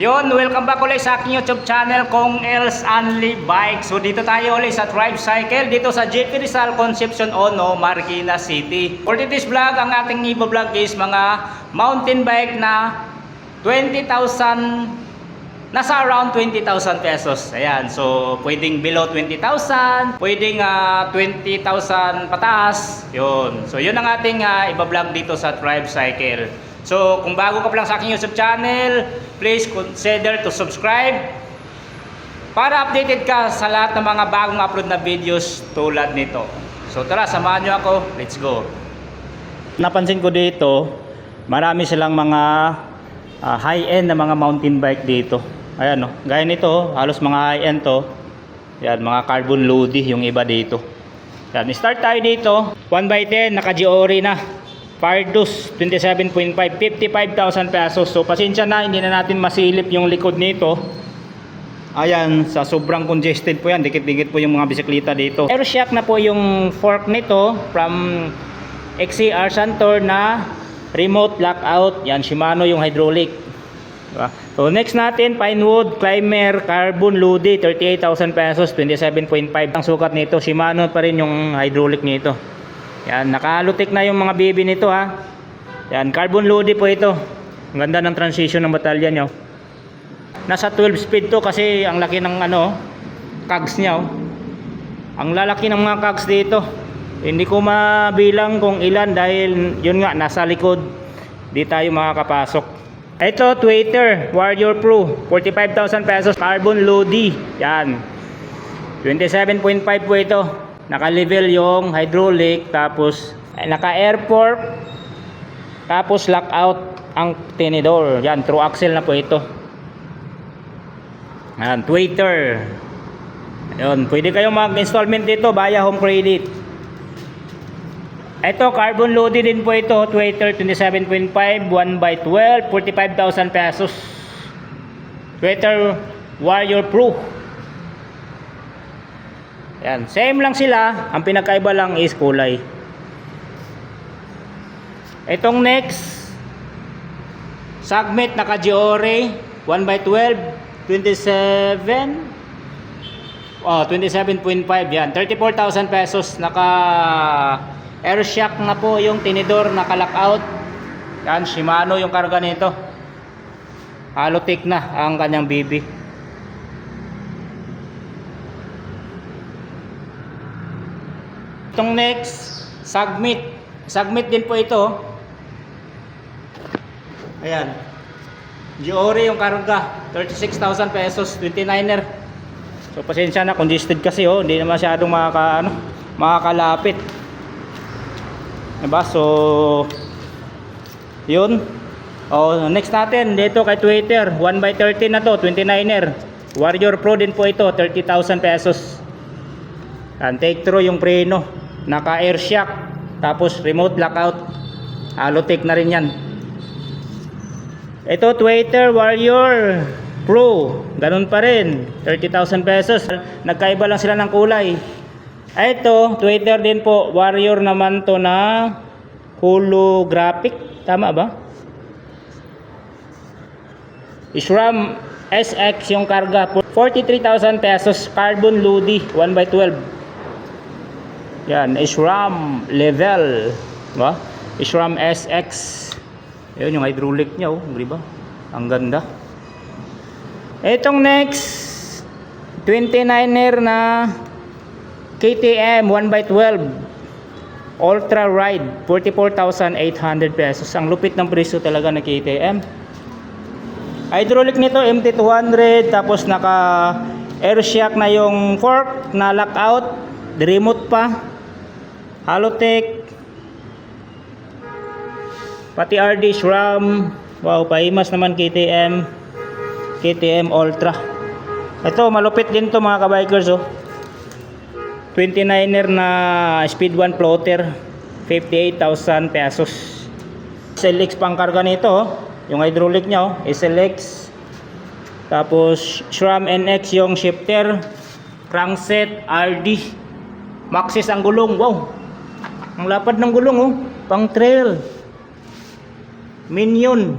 Yon, welcome back ulit sa aking YouTube channel, Kong Els Only Bike. So dito tayo ulit sa Tribe Cycle dito sa JP Rizal, Concepcion Ono, Marikina City. For today's vlog, ang ating i-vlog is mga mountain bike na 20,000, nasa around 20,000 pesos. Ayan, so pwedeng below 20,000, pwedeng 20,000 pataas. Yun. So yun ang ating i-vlog dito sa Tribe Cycle. So kung bago ka pa lang sa aking YouTube channel, please consider to subscribe para updated ka sa lahat ng mga bagong upload na videos tulad nito. So tara, samahan nyo ako. Let's go. Napansin ko dito, marami silang mga high-end na mga mountain bike dito. Ayan, no? Gaya nito, halos mga high-end to. Yan, mga carbon loady yung iba dito. Yan, start tayo dito. 1x10, naka-Giori na. Pardus 27.5, 55,000 pesos. So pasensya na, hindi na natin masilip yung likod nito. Ayan, sa sobrang congested po yan, dikit-dikit po yung mga bisikleta dito. Aero shock na po yung fork nito from XCR Santor na remote lockout. Yan, Shimano yung hydraulic. Diba? So next natin, Pinewood Climber Carbon Loady, 38,000 pesos, 27.5 ang sukat nito. Shimano pa rin yung hydraulic nito. Yan, nakalutik na yung mga baby nito ha. Yan, carbon loady po ito. Ang ganda ng transition ng batalya nyo. Nasa 12 speed to kasi ang laki ng cogs niya. Ang lalaki ng mga cogs dito. Hindi ko mabilang kung ilan dahil yun nga, nasa likod. Di tayo makakapasok. Ito, Twitter Warrior Pro, 45,000 pesos, carbon loady. Yan, 27.5 po ito. Naka-level yung hydraulic, tapos naka-air fork, tapos lockout ang tinidor. Yan, through axle na po ito. Yan, Twitter. Ayun, pwede kayong mag-installment dito via home credit. Ito, carbon loaded din po ito. Twitter 27.5, 1x12, 45,000 pesos. Twitter Warrior Pro. Yan, same lang sila, ang pinakaiba lang is kulay. Itong next, Submit naka-Giori, 1x12, 27.5 yan, 34,000 pesos. Naka air shock na po yung tinidor, naka-lockout. Yan, Shimano yung karga nito. Halotik na ang kanyang BB. Itong next, Submit din po ito. Ayan, Giori yung karga, 36,000 pesos, 29er. So pasensya na, congested kasi hindi na masyadong makakalapit. Diba? So yun. Next natin dito kay Twitter, 1x13 na to, 29er. Warrior Pro din po ito, 30,000 pesos. And take through yung preno, naka air shock, tapos remote lockout. Halotik na rin yan. Ito, Twitter Warrior Pro, ganun pa rin, 30,000 pesos. Nagkaiba lang sila ng kulay. Ito, Twitter din po, Warrior naman to na holographic, tama ba? SRAM SX yung karga, 43,000 pesos, carbon loady, 1x12. Yan, SRAM level, diba? SRAM SX. Ayun yung hydraulic niya, diba? Ang ganda. Etong next, 29er na KTM 1x12 Ultra Ride, 44,800 pesos. Ang lupit ng presyo talaga ng KTM. Hydraulic nito MT200, tapos naka air shock na yung fork na lockout, remote pa. Halotek, pati RD SRAM. Wow, pahimas naman KTM Ultra. Ito, malupit din to mga kabikers 29er na speed 1 floater, 58,000 pesos. SLX pang karga nito, yung hydraulic nya SLX. Tapos SRAM NX yung shifter, crankset, RD. Maxxis ang gulong, wow. Ang lapad ng gulong pang trail. Minion.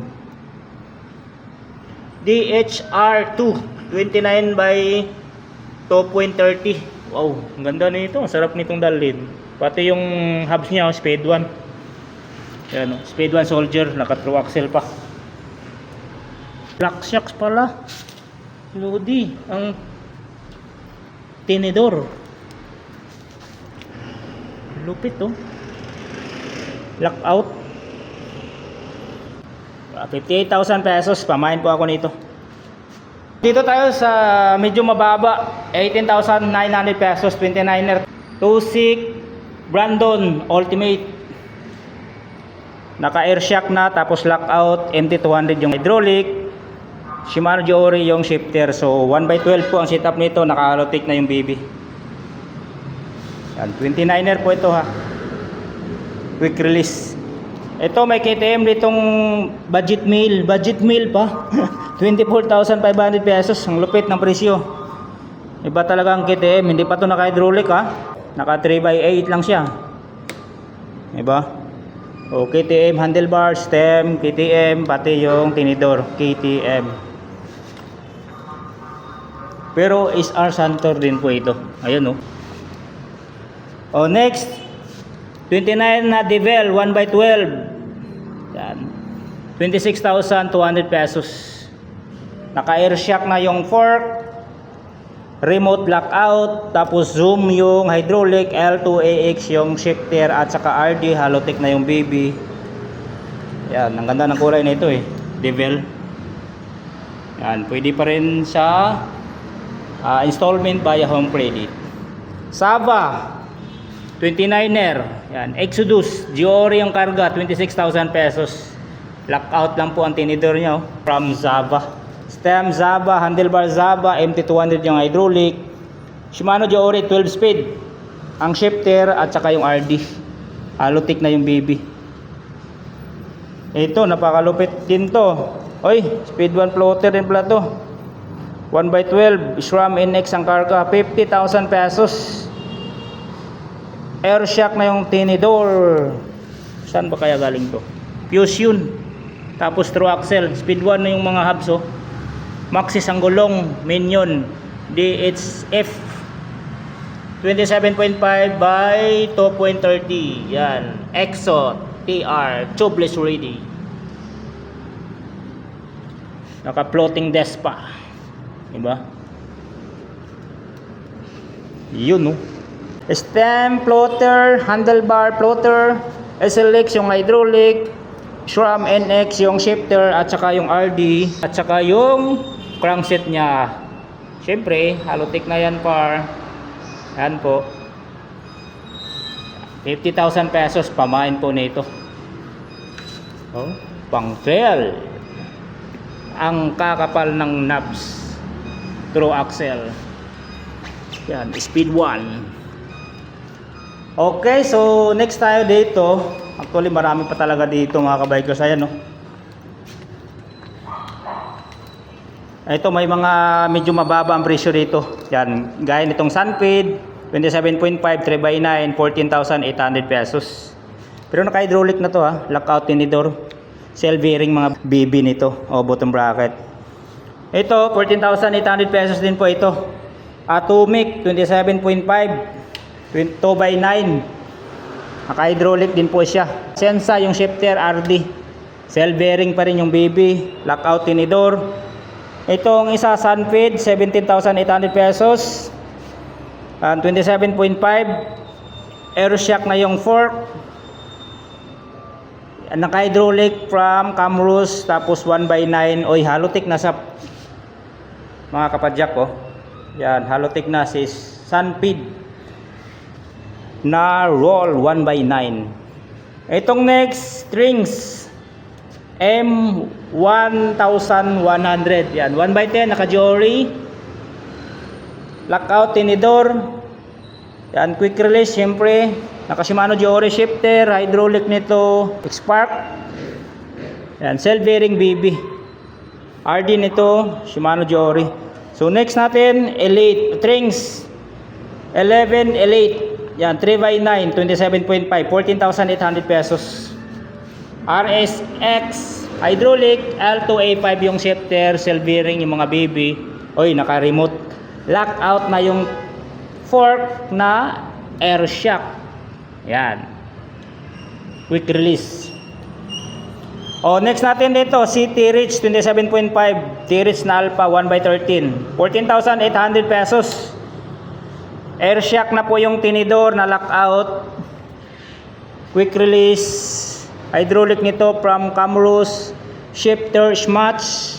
DHR2 29 by 2.30. Wow, ang ganda nito. Ang sarap nitong dalhin. Pati yung hubs niya, speed 1. Yan, speed 1 soldier, naka true axle pa. Black shocks pala. Lodi, ang tinidor. Lupit oh. Lockout. 58,000 pesos. Pamain po ako nito. Dito tayo sa medyo mababa. 18,900 pesos. 29er. 2.6 Brandon Ultimate. Naka air shock na. Tapos lockout. MT200 yung hydraulic. Shimano Jory yung shifter. So 1x12 po ang setup nito. Naka halotic na yung baby. Yan. 29er po ito ha. Quick release. Ito may KTM ditong budget meal pa. 24,500 pesos. Ang lupit ng presyo. Iba talaga ang KTM. Hindi pa ito naka-hydraulic ha. Naka 3x8 lang siya. Diba? O KTM handlebar, stem, KTM, pati yung tinidor, KTM. Pero SR Santor din po ito. Ayun o. O next. 29 na Devel 1x12. Yan. 26,200 pesos. Naka air shock na yung fork. Remote lockout. Tapos zoom yung hydraulic. L2AX yung shifter. At saka RD. Halotic na yung baby. Yan. Ang ganda ng kulay na ito eh. Devel. Yan. Pwede pa rin sa installment via home credit. Sava 29er. Yan. Exodus. Giori yung karga. 26,000 pesos. Lockout lang po ang tinidor niya. Oh. From Zava. Stem Zava. Handlebar Zava. MT200 yung hydraulic. Shimano Giori 12 speed. Ang shifter at saka yung RD. Halotic na yung baby. Ito. Napakalupit din to. Oy. Speed 1 floater din pala to. 1x12. SRAM NX ang karga. 50,000 pesos. Air shock na yung tinidor. Saan ba kaya galing to? Fuse yun. Tapos true axle. Speed 1 na yung mga hubs oh. Maxis ang gulong. Minion. DHF 27.5 by 2.30. Yan. Exo TR. Tubeless ready. Naka floating desk pa. Diba? Yun oh. Stem, floater, handlebar, floater, SLX yung hydraulic, SRAM NX yung shifter at saka yung RD at saka yung crankset niya. Siyempre, halotic na yan par. Yan po. 50,000 pesos pamain po nito. Oh, pang trail. Ang kakapal ng knobs. True axle. Yan, speed 1. Okay, so next tayo dito. Actually, marami pa talaga dito mga kabikers. Ayan, no? Ito, may mga medyo mababa ang presyo dito. Yan, gaya nitong Sunfeed, 27.5, 3x9, 14,800 pesos. Pero naka-hydraulic na to ha. Lockout tinidor. Cell bearing mga BB nito. O, bottom bracket. Ito, 14,800 pesos din po ito. Atomic, 27.5. 2x9. Naka-hydraulic din po siya. Sensa yung shifter RD. Cell bearing pa rin yung baby. Lockout tinidor. Itong isa Sunfeed 17,800 pesos. 27.5. Air shock na yung fork. Naka-hydraulic from Camrus. Tapos 1x9. Oy, halotic na sa mga kapadyak oh. Yan, halotic na si Sunfeed na roll 1x9. Itong next strings M1100. Yan, 1x10 naka Jory. Lockout tinidor. Yan, quick release syempre. Naka Shimano Jory shifter, hydraulic nito, Spark. Yan, cell bearing BB. RD nito, Shimano Jory. So next natin, Elite strings 11 Elite. Yan, 3x9, 27.5, 14,800 pesos. RSX Hydraulic, L2A5 yung shifter, cell bearing yung mga baby. Oy, naka-remote. Lockout na yung fork na air shock. Yan. Quick release. Next natin dito, si T-Reach 27.5. T-Reach na Alpha 1x13. 14,800 pesos. Air shock na po yung tinidor na lockout. Quick release. Hydraulic nito from Camrus. Shifter Schmatz.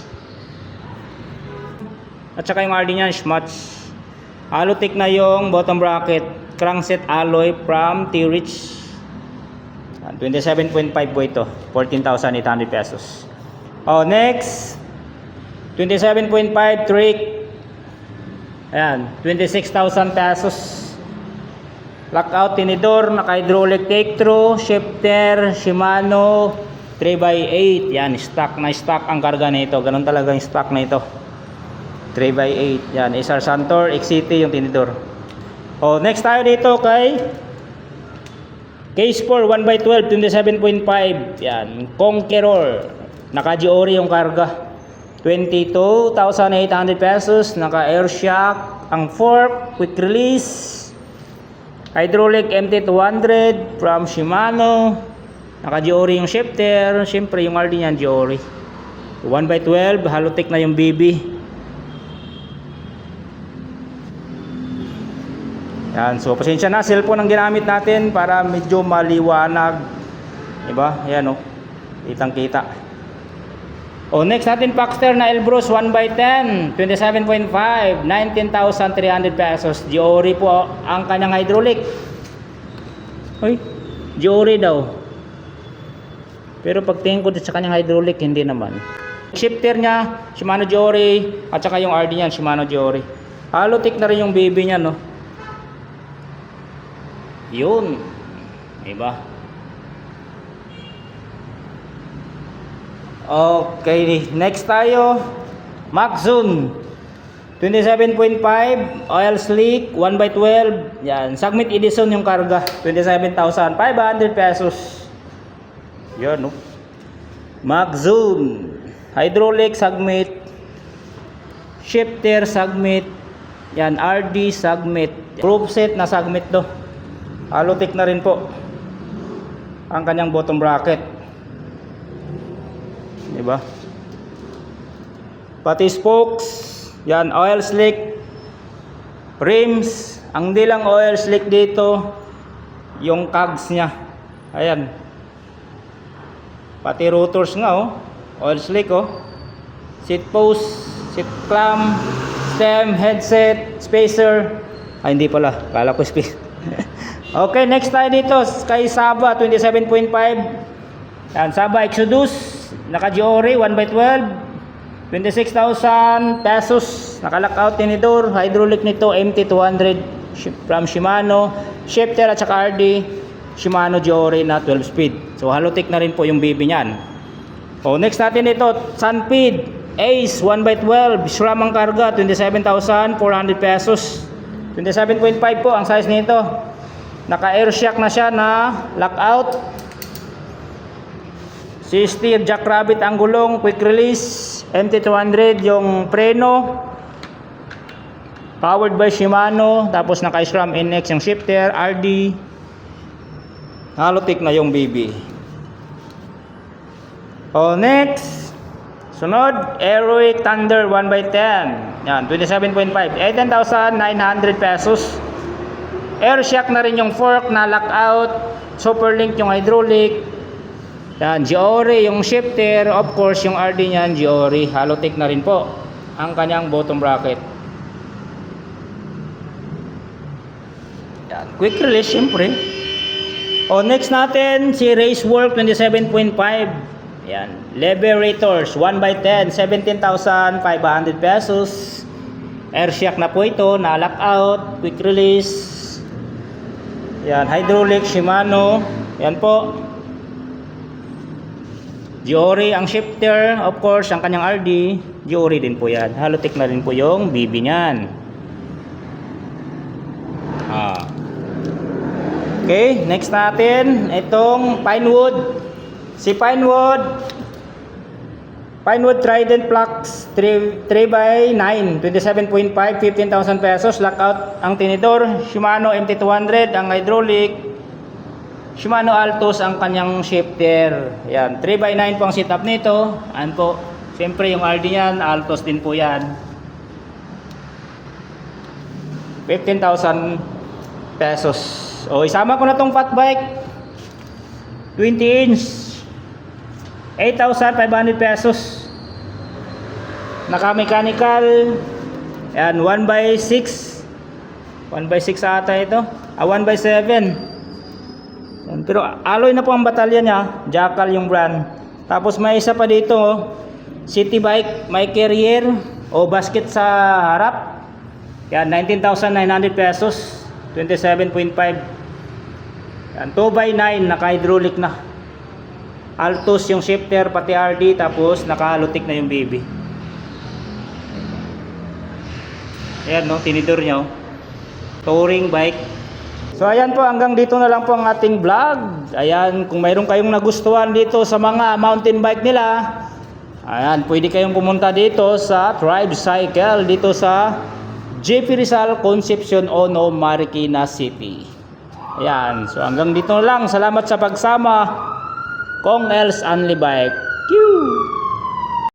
At saka yung RD niya Schmatz. Allotic na yung bottom bracket. Crankset alloy from T-Reach. 27.5 po ito. 14,800 pesos. Next. 27.5 trick. Ayan. 26,000 pesos. Lockout tinidor. Naka-hydraulic take-through. Shifter. Shimano. 3x8. Yan. Stock na stock ang karga na ito. Ganun talaga yung stock na ito. 3x8. Yan. SR Santor. XCT yung tinidor. Next tayo dito kay Case 4 1x12 27.5. Yan, Conqueror. Naka-Giori yung karga. 22,800 pesos. Naka-air shock ang fork, quick release. Hydraulic MT200 from Shimano. Naka-Giori yung shifter. Siyempre yung RD niyan Giori. 1x12, Halotech na yung BB. Yan, so pasensya na, cellphone ang ginamit natin para medyo maliwanag. Diba? Yan kitang-kita. Next natin Paxter na Elbrus 1x10, 27.5, 19,300 pesos. Giori po ang kanyang hydraulic. Uy, Giori daw. Pero pagtingin ko sa kanyang hydraulic, hindi naman. Shifter niya, Shimano Giori, at saka yung RD niya, Shimano Giori. Halotech na rin yung baby niya, no? Yun. Diba? Okay, next tayo. Maxxon 27.5 oil slick 1x12. Yan, Submit Edison yung karga. 27,500 pesos. Yan, no? Maxxon hydraulic Submit, shifter Submit. Yan, RD Submit. Proof set na Submit do. Halotech na rin po ang kanyang bottom bracket. Diba? Pati spokes. Yan, oil slick. Rims. Ang di lang oil slick dito, yung cogs nya. Ayan. Pati rotors nga, oil slick, seat post, seat clamp, stem, headset, spacer. Ay, hindi pala. Kala ko spacer. Okay, next tayo dito kay Saba 27.5. Yan, Saba Exodus, naka-Giori 1x12, 26,000 pesos. Naka-lockout tinidor, hydraulic nito MT200 from Shimano, shifter at saka RD Shimano Giori na 12 speed. So Halotech na rin po yung baby niyan. Next natin ito, Sunpeed Ace 1x12, SRAM ang karga, 27,400 pesos. 27.5 po ang size nito. Naka-air shock na siya na lockout. Si steer Jackrabbit ang gulong, quick release. MT200 yung preno. Powered by Shimano. Tapos naka-SRAM NX yung shifter, RD. Halotech na yung BB. Next. Sunod, Aerowick Thunder 1x10. Yan, 27.5. 18,900 pesos. Air shock na rin yung fork na lockout. Superlink yung hydraulic. Yan, Giori yung shifter. Of course, yung RD niyan, Giori. Halotech na rin po ang kanyang bottom bracket. Yan, quick release, syempre. Next natin, si Racework 27.5. Yan, Liberators 1x10, 17,500 pesos. Air shock na po ito, na lockout, quick release. Yan, hydraulic Shimano. Yan po. Giori ang shifter, of course, ang kanyang RD, Giori din po yan. Halotech na rin po yung BB niyan. Okay, next natin, itong Pinewood. Si Pinewood, Pinewood Trident Flux 3x9, 27.5, 15,000 pesos. Lockout ang tinidor. Shimano MT200 ang hydraulic. Shimano Altos ang kanyang shifter. Yan, 3x9 po ang setup nito. Ayan po. Siyempre yung RD niyan, Altos din po yan. 15,000 pesos. O, isama ko na tong fat bike. 20 inch. 8,500 pesos. Naka-mechanical. Yan, 1x6. 1x6 ata ito. 1x7. Yan, pero alloy na po ang batalya niya. Jackal yung brand. Tapos may isa pa dito, city bike, may carrier o basket sa harap. Yan, 19,900 pesos. 27.5. Yan, 2x9, naka-hydraulic na. Altos yung shifter, pati RD, tapos naka-lutik na yung baby. Ayan, no, tinidor nyo. Touring bike. So ayan po, hanggang dito na lang po ang ating vlog. Ayan, kung mayroon kayong nagustuhan dito sa mga mountain bike nila, ayan, pwede kayong pumunta dito sa Tribe Cycle, dito sa JP Rizal, Concepcion, Ono, Marikina City. Ayan, so hanggang dito na lang. Salamat sa pagsama. Kong Els Only Bike. Q!